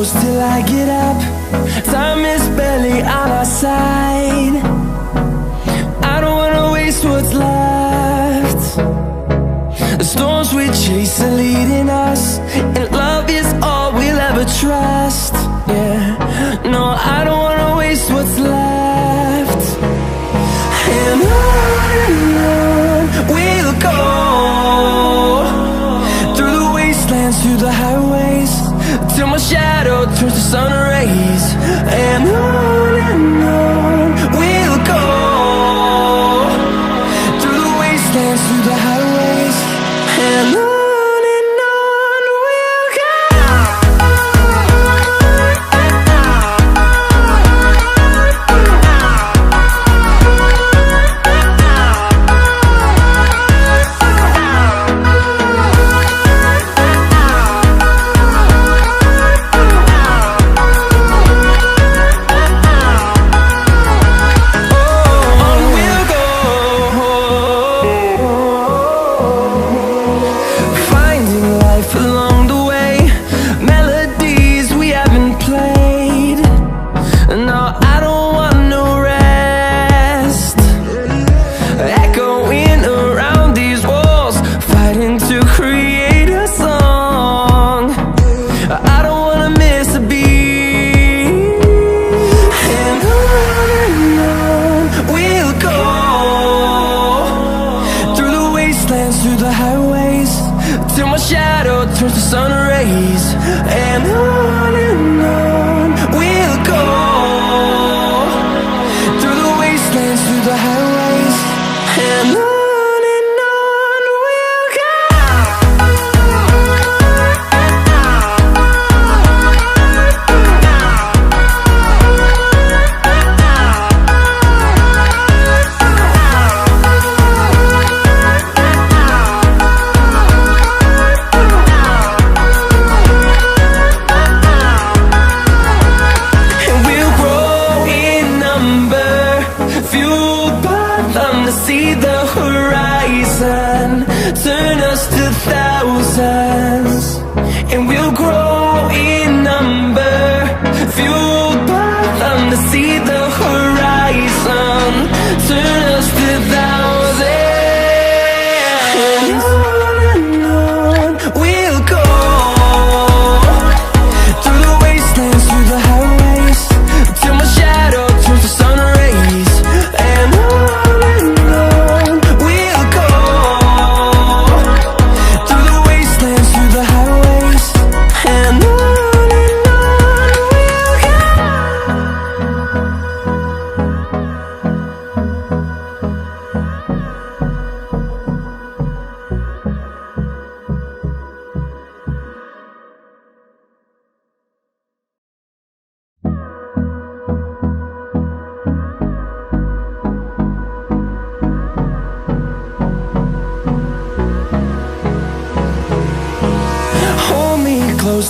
close till I get up. Time is barely on our side. I don't wanna waste what's left. The storms we chase are leading us, and love is all we'll ever trust. Yeah, no, I don't wanna waste what's left. And on we'll go, through the wastelands, through the highways, till my shadow turns to sun rays. And on we'll go, through the wastelands, through the highways, and on.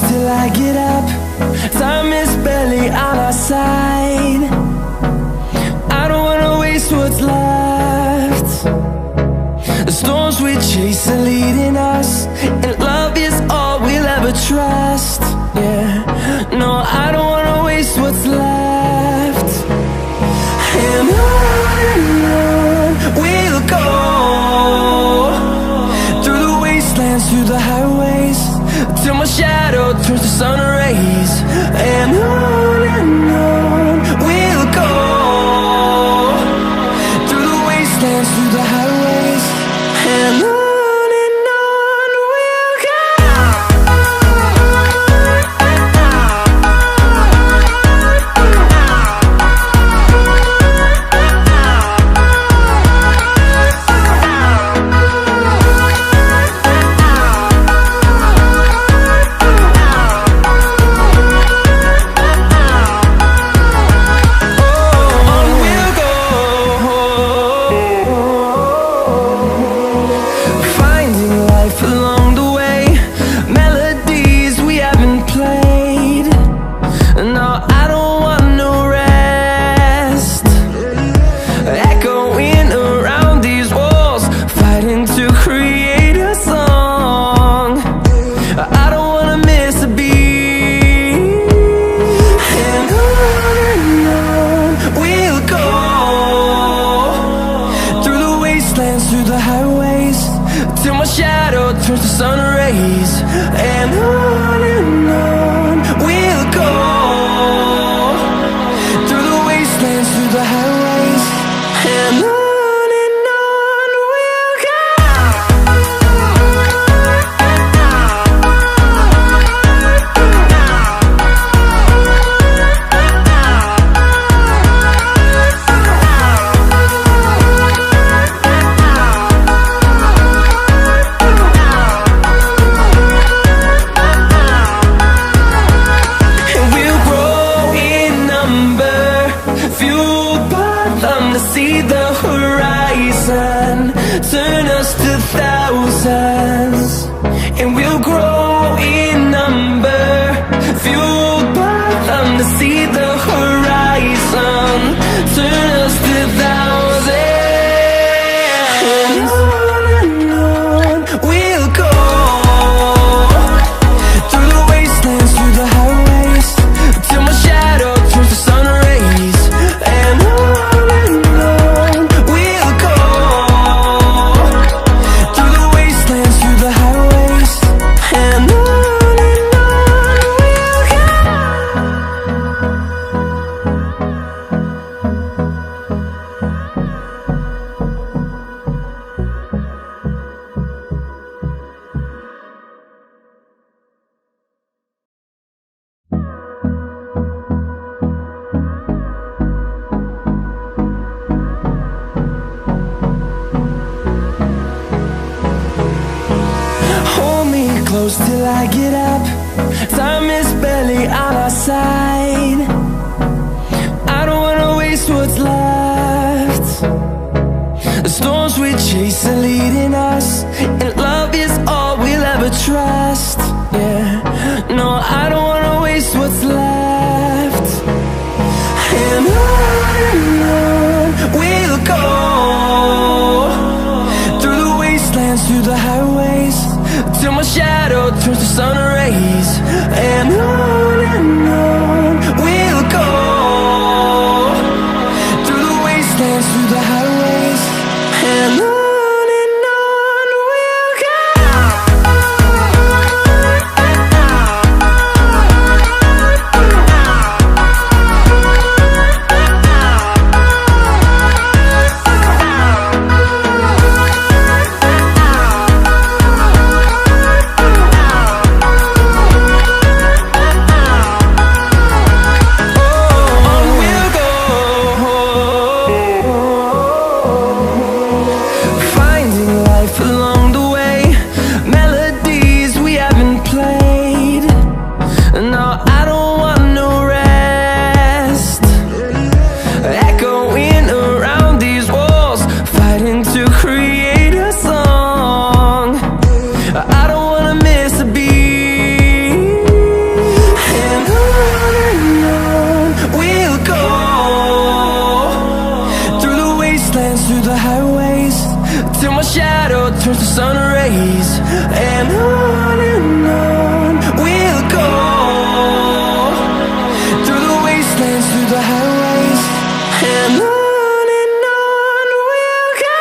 Till I get up, time is barely on our side. I don't wanna waste what's left. The storms we chase are leading us, and love is all we'll ever trust. Yeah, no, I don't wanna waste what's left. And on we'll go, through the wastelands, through the highways, till my shadow turns to sun rays. And on we'll go, through the wastelands, through the highways, and on we'll go. see the horizon, turn us to thousands, and we'll grow in number, fueled by them to see the horizon, turn us to thousands. And on we'll go, through the wastelands, through the highways, till my shadow turns to sun rays. And on we'll go, through the wastelands, through the highways. And on we'll go. Hold me close till I get up. Time is barely on our side. I don't wanna waste what's left. The storms we chase are leading us, and love is all we'll ever trust. Yeah, no, I don't wanna waste what's left. And on we'll go, through the wastelands, through the highways, till my shadow turns to sun rays. And on we'll go, through the wastelands, through the highways. And on we'll go. Finding life along the way, melodies we haven't played. No, I don't want no rest. Echoing around these walls, fighting to create a song. I don't wanna miss a beat. And on we'll go, through the wastelands, through the highways, till my shadow turns to sun rays. And on we'll go, through the wastelands, through the highways. And on we'll go.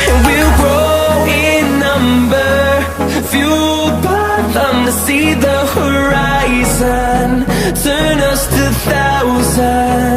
And we'll grow in number, fueled by them to see the horizon, turn us to thousands.